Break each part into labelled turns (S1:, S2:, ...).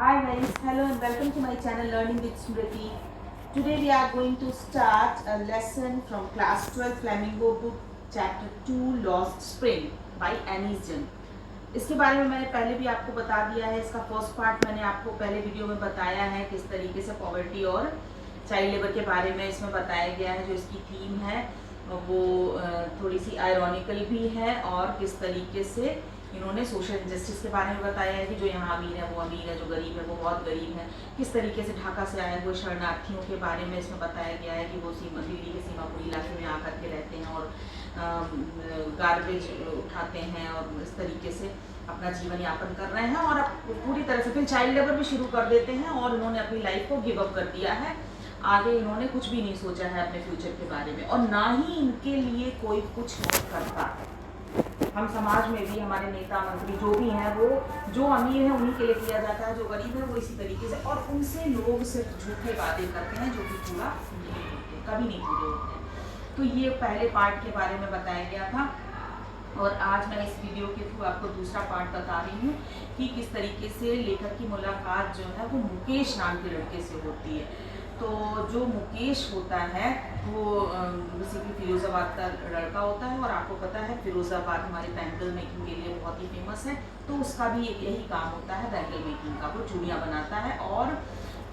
S1: Hi guys, hello and welcome to my channel Learning with Smriti. Today we are going to start a lesson from class 12 Flamingo book chapter 2 Lost Spring by Anis Jan. इसके बारे में मैंने पहले भी आपको बता दिया है। इसका फर्स्ट पार्ट मैंने आपको पहले वीडियो में बताया है, किस तरीके से पॉवर्टी और चाइल्ड लेबर के बारे में इसमें बताया गया है। जो इसकी थीम है वो थोड़ी सी आयरॉनिकल भी है और किस तरीके से इन्होंने सोशल इंजस्टिस के बारे में बताया है कि जो यहाँ अमीर है वो अमीर है, जो गरीब है वो बहुत गरीब है। किस तरीके से ढाका से आए हुए शरणार्थियों के बारे में इसमें बताया गया है कि वो दिल्ली के सीमापुरी इलाके में आकर के रहते हैं और गार्बेज उठाते हैं और इस तरीके से अपना जीवन यापन कर रहे हैं। और अब पूरी तरह से फिर चाइल्ड लेबर भी शुरू कर देते हैं और इन्होंने अपनी लाइफ को गिव अप कर दिया है। आगे इन्होंने कुछ भी नहीं सोचा है अपने फ्यूचर के बारे में और ना ही इनके लिए कोई कुछ नहीं करता। हम समाज में भी हमारे नेता मंत्री जो भी हैं वो जो अमीर है उन्हीं के लिए किया जाता है, जो गरीब है वो इसी तरीके से, और उनसे लोग सिर्फ झूठे वादे करते हैं जो कि पूरा नहीं होते, कभी नहीं पूरे होते हैं। तो ये पहले पार्ट के बारे में बताया गया था और आज मैं इस वीडियो के थ्रू आपको दूसरा पार्ट बता रही हूँ कि किस तरीके से लेखक की मुलाकात जो है वो मुकेश नाम के लड़के से होती है। तो जो मुकेश होता है वो बेसिकली फिरोज़ाबाद का लड़का होता है और आपको पता है फिरोज़ाबाद हमारे बैंगल मेकिंग के लिए बहुत ही फेमस है। तो उसका भी एक यही काम होता है बैंगल मेकिंग का। वो चूड़ियाँ बनाता है और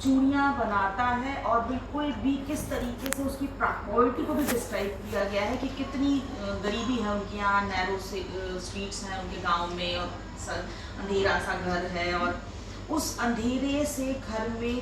S1: चूड़ियाँ बनाता है और बिल्कुल भी किस तरीके से उसकी प्रॉपर्टी को भी डिस्क्राइब किया गया है कि कितनी गरीबी है उनके यहाँ, नैरो से स्ट्रीट्स हैं उनके गांव में और अंधेरा सा घर है और उस अंधेरे से घर में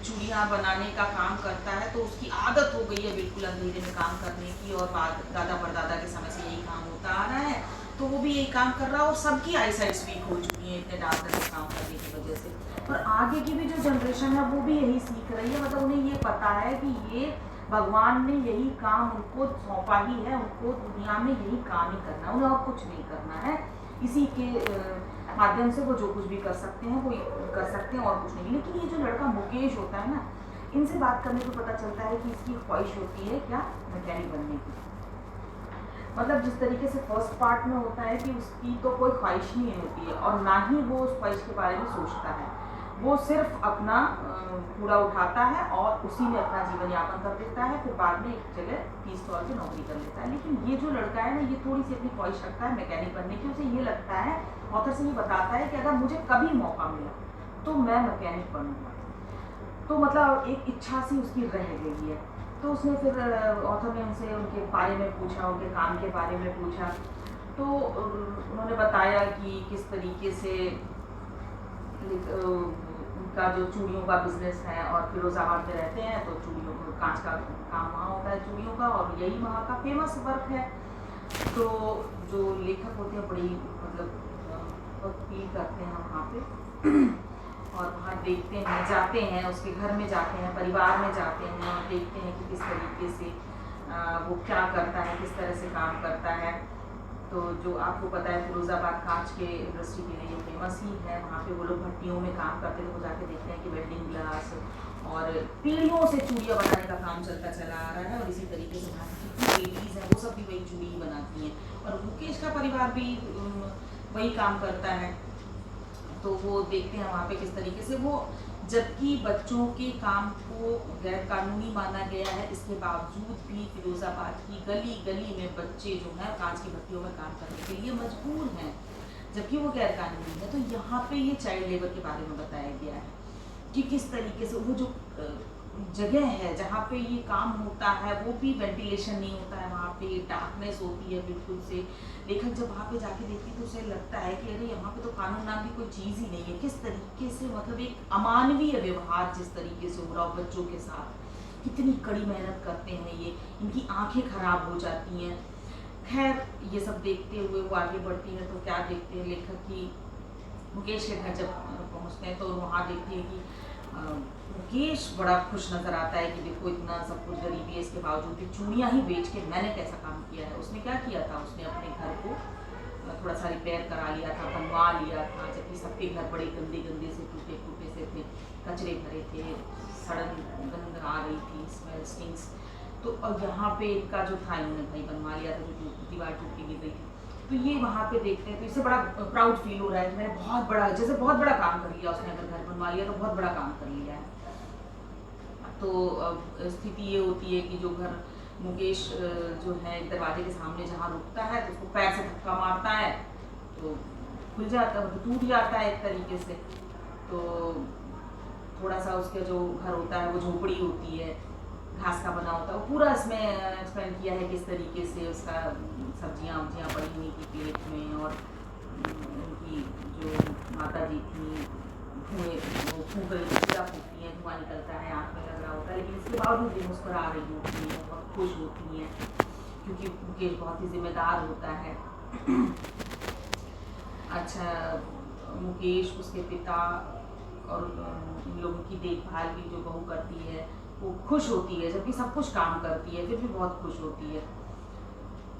S1: चूड़ियाँ बनाने का काम करता है। तो उसकी आदत हो गई है बिल्कुल अंधेरे में काम करने की और दादा परदादा के समय से यही काम होता आ रहा है। तो वो भी यही काम कर रहा है और सबकी आईसाइट्स वीक हो चुकी हैं इतने डार्कनेस में काम करने की वजह से। और आगे की भी जो जनरेशन है वो भी यही सीख रही है, मतलब उन्हें ये पता है कि ये भगवान ने यही काम उनको सौंपा ही है, उनको दुनिया में यही काम ही करना है, उन्हें और कुछ नहीं करना है। इसी के माध्यम से वो जो कुछ भी कर सकते हैं वो कर सकते हैं और कुछ नहीं। लेकिन ये जो लड़का मुकेश होता है ना, इनसे बात करने को पता चलता है कि इसकी ख्वाहिश होती है क्या, मैकेनिक बनने की। मतलब जिस तरीके से फर्स्ट पार्ट में होता है कि उसकी तो कोई ख्वाहिश नहीं होती है और ना ही वो उस ख्वाहिश के बारे में सोचता है। वो सिर्फ अपना कूड़ा उठाता है और उसी में अपना जीवन यापन कर देता है, फिर बाद में एक जगह फीस तौर पर नौकरी कर लेता है। लेकिन ये जो लड़का है ना, ये थोड़ी सी अपनी ख्वाहिश रखता है मैकेनिक बनने की। उसे ये लगता है, ऑथर से ये बताता है कि अगर मुझे कभी मौका मिला तो मैं मैकेनिक बनूंगा। तो मतलब एक इच्छा सी उसकी रह गई है। तो उसने फिर ऑथर ने उनसे उनके बारे में पूछा, उनके काम के बारे में पूछा। तो उन्होंने बताया कि किस तरीके से उनका जो चूड़ियों का बिजनेस है और फिरोज़ाबाद में रहते हैं तो चूड़ियों कांच का काम वहाँ होता है चूड़ियों का, और यही वहाँ का फेमस वर्क है। तो जो लेखक होते हैं बड़ी मतलब फील करते हैं वहाँ पे और वहाँ देखते हैं, जाते हैं, उसके घर में जाते हैं, परिवार में जाते हैं और देखते हैं कि किस तरीके से वो क्या करता है, किस तरह से काम करता है। तो जो आपको पता है फिरोज़ाबाद कांच के इंडस्ट्री के लिए फेमस ही है। वहाँ पे वो लोग भट्टियों में काम करते थे। वो जाके देखते हैं कि वेल्डिंग ग्लास और पीढ़ियों से चूड़ियाँ बनाने का काम चलता चला आ रहा है और इसी तरीके से वहाँ की जितनी लेडीज़ हैं वो सब भी वही चूड़ी बनाती हैं और मुकेश का परिवार भी वही काम करता है। तो वो देखते हैं वहाँ पे किस तरीके से वो, जबकि बच्चों के काम को गैर कानूनी माना गया है, इसके बावजूद भी फिरोज़ाबाद की गली गली में बच्चे जो हैं कांच की भट्टियों में काम करने के लिए मजबूर हैं, जबकि वो गैर कानूनी है। तो यहाँ पे ये चाइल्ड लेबर के बारे में बताया गया है कि किस तरीके से वो जो जगह है जहाँ पे ये काम होता है वो भी वेंटिलेशन नहीं होता है, वहाँ पे डार्कनेस होती है बिल्कुल से। लेखक जब वहाँ पे जाके देखती तो उसे लगता है कि अरे यहाँ पे तो कानून नाम की कोई चीज़ ही नहीं है। किस तरीके से मतलब एक अमानवीय व्यवहार जिस तरीके से हो रहा हो बच्चों के साथ, कितनी कड़ी मेहनत करते हैं ये, इनकी आंखें खराब हो जाती हैं। खैर ये सब देखते हुए वो आगे बढ़ती है तो क्या देखते हैं लेखक की, मुकेश के घर जब पहुँचते हैं तो वहाँ देखते हैं कि मुकेश बड़ा खुश नज़र आता है कि देखो इतना सब कुछ गरीबी है, इसके बावजूद भी चूड़ियाँ ही बेच के मैंने कैसा काम किया है। उसने क्या किया था, उसने अपने घर को थोड़ा सा रिपेयर करा लिया था, बनवा लिया था, जबकि सबके घर बड़े गंदे गंदे से टूटे फूटे से थे, कचरे भरे थे, सड़न गंध आ रही थी, स्मेल स्टिंग्स। तो और यहाँ पे इनका जो था इन्होंने भाई बनवा लिया था, जो दीवार टूट के गिर गई थी। तो ये वहाँ पे देखते हैं तो इससे बड़ा प्राउड फील हो रहा है कि मैंने बहुत बड़ा, जैसे बहुत बड़ा काम कर लिया उसने अगर घर बनवा लिया तो बहुत बड़ा काम कर लिया है। तो अब स्थिति ये होती है कि जो घर मुकेश जो है दरवाजे के सामने जहाँ रुकता है तो उसको पैर से धक्का मारता है तो खुल जाता है, तो टूट जाता है एक तरीके से। तो थोड़ा सा उसका जो घर होता है वो झोपड़ी होती है, घास का बना होता है, वो पूरा इसमें एक्सप्लेन किया है किस तरीके से उसका सब्जियां वब्जियाँ पड़ी हुई थी प्लेट में, और उनकी जो माता जी थी धुएँ वो फूँक रही पूरा फूकती हैं, धुआं निकलता है, आँख में लग रहा होता है, लेकिन इसके बावजूद भी मुस्कुरा रही होती हैं, बहुत खुश होती हैं क्योंकि मुकेश बहुत ही जिम्मेदार होता है। अच्छा, मुकेश, उसके पिता और इन लोगों की देखभाल भी जो बहू करती है वो खुश होती है, जबकि सब कुछ काम करती है फिर भी बहुत खुश होती है।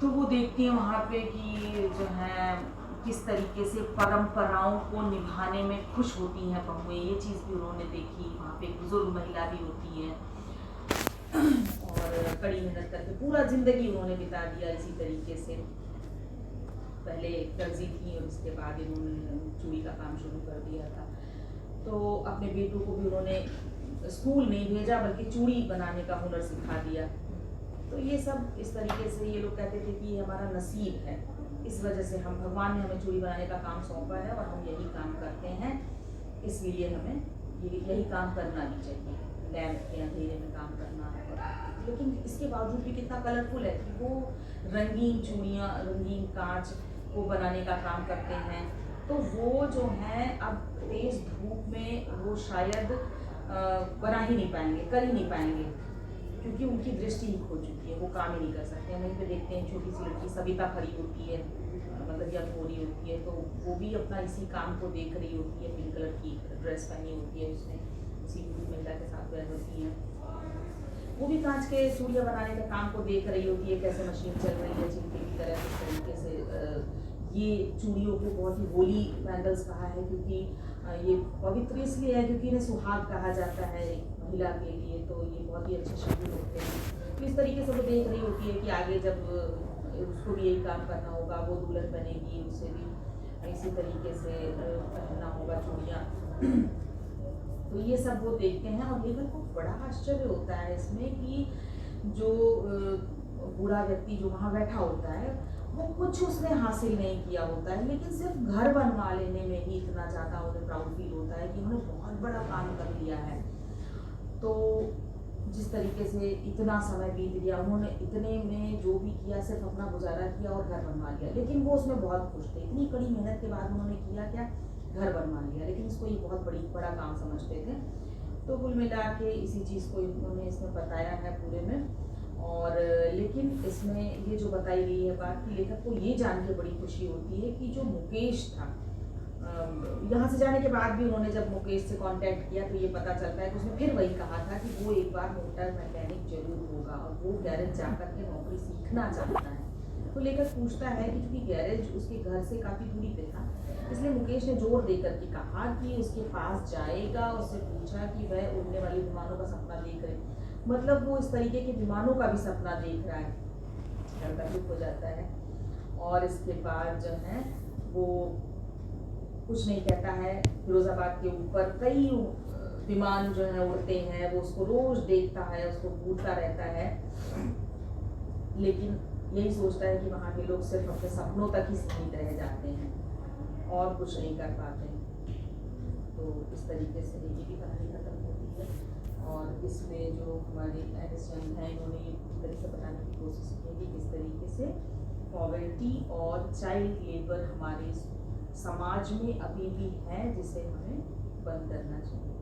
S1: तो वो देखती हैं वहाँ पे कि जो है किस तरीके से परंपराओं को निभाने में खुश होती हैं बहुएं, ये चीज़ भी उन्होंने देखी। वहाँ पे एक बुजुर्ग महिला भी होती है और कड़ी मेहनत करके पूरा जिंदगी उन्होंने बिता दिया इसी तरीके से। पहले दर्जी थी और उसके बाद इन्होंने चूड़ी का काम शुरू कर दिया था। तो अपने बेटों को भी उन्होंने स्कूल नहीं भेजा बल्कि चूड़ी बनाने का हुनर सिखा दिया। तो ये सब इस तरीके से ये लोग कहते थे कि ये हमारा नसीब है, इस वजह से हम भगवान ने हमें चूड़ी बनाने का काम सौंपा है और हम यही काम करते हैं, इसलिए हमें यही काम करना भी चाहिए, लैम्प के अंधेरे में काम करना है। लेकिन इसके बावजूद भी कितना कलरफुल है कि वो रंगीन चूड़ियाँ, रंगीन कांच को बनाने का काम करते हैं। तो वो जो है अब तेज़ धूप में वो शायद बना ही नहीं पाएंगे, कर ही नहीं पाएंगे, क्योंकि उनकी दृष्टि ही खो चुकी है, वो काम ही नहीं कर सकते हैं। वहीं पे देखते हैं छोटी सी लड़की सविता खड़ी होती है, मतलब यंग हो रही होती है, तो वो भी अपना इसी काम को देख रही होती है, पिंक कलर की ड्रेस पहनी होती है उसने, उसी महिला के साथ बैठ होती है। वो भी कांच के चूड़ियाँ बनाने के काम को देख रही होती है, कैसे मशीन चल रही है चिमटे की तरह। इस तरीके से ये चूड़ियों को बहुत ही होली बैंगल्स कहा है, क्योंकि ये पवित्र इसलिए है क्योंकि इन्हें सुहाग कहा जाता है एक महिला के लिए, तो ये बहुत ही अच्छे शब्द होते हैं। तो इस तरीके से वो देख रही होती है कि आगे जब उसको भी यही काम करना होगा, वो दुल्हन बनेगी, उसे भी इसी तरीके से पहनना होगा चूड़ियाँ। तो ये सब वो देखते हैं और लेखक को बड़ा आश्चर्य होता है इसमें कि जो बूढ़ा व्यक्ति जो वहाँ बैठा होता है वो कुछ उसने हासिल नहीं किया होता है, लेकिन सिर्फ घर बनवा लेने में ही इतना ज़्यादा उन्हें प्राउड फील होता है कि उन्होंने बहुत बड़ा काम कर लिया है। तो जिस तरीके से इतना समय बीत गया, उन्होंने इतने में जो भी किया सिर्फ अपना गुजारा किया और घर बनवा लिया, लेकिन वो उसमें बहुत खुश थे। इतनी कड़ी मेहनत के बाद उन्होंने किया क्या, घर बनवा लिया, लेकिन इसको ये बहुत बड़ा काम समझते थे। तो कुल मिला के इसी चीज़ को इन्होंने इसमें बताया है पूरे में। और लेकिन इसमें ये जो बताई गई है बात कि लेखक को ये जान के बड़ी खुशी होती है कि जो मुकेश था, यहाँ से जाने के बाद भी उन्होंने जब मुकेश से कांटेक्ट किया तो ये पता चलता है कि उसने फिर वही कहा था कि वो एक बार मोटर मैकेनिक जरूर होगा और वो गैरेज जाकर के नौकरी सीखना चाहता है। तो लेखक पूछता है कि चूँकि गैरेज उसके घर से काफ़ी दूरी पे था, इसलिए मुकेश ने जोर देकर के कहा कि उसके पास जाएगा, उससे पूछा कि वह उड़ने वाले विमानों का सपना देख रहे, मतलब वो इस तरीके के विमानों का भी सपना देख रहा है। लड़का चुप हो जाता है और इसके बाद जो है वो कुछ नहीं कहता है। फिरोजाबाद के ऊपर कई विमान जो है उड़ते हैं, वो उसको रोज देखता है, उसको पूछता रहता है, लेकिन यही सोचता है कि वहाँ के लोग सिर्फ अपने सपनों तक ही सीमित रह जाते हैं और कुछ नहीं कर पाते। तो इस तरीके से ये भी कहानी खत्म होती है। और इसमें जो हमारे एडिसन हैं, इन्होंने ये पूरी तरह से बताने की कोशिश की कि किस तरीके से पॉवर्टी और चाइल्ड लेबर हमारे समाज में अभी भी है, जिसे हमें बंद करना चाहिए।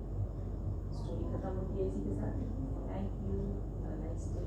S1: स्टोरी खत्म होती है इसी के साथ। Thank you, have a nice day.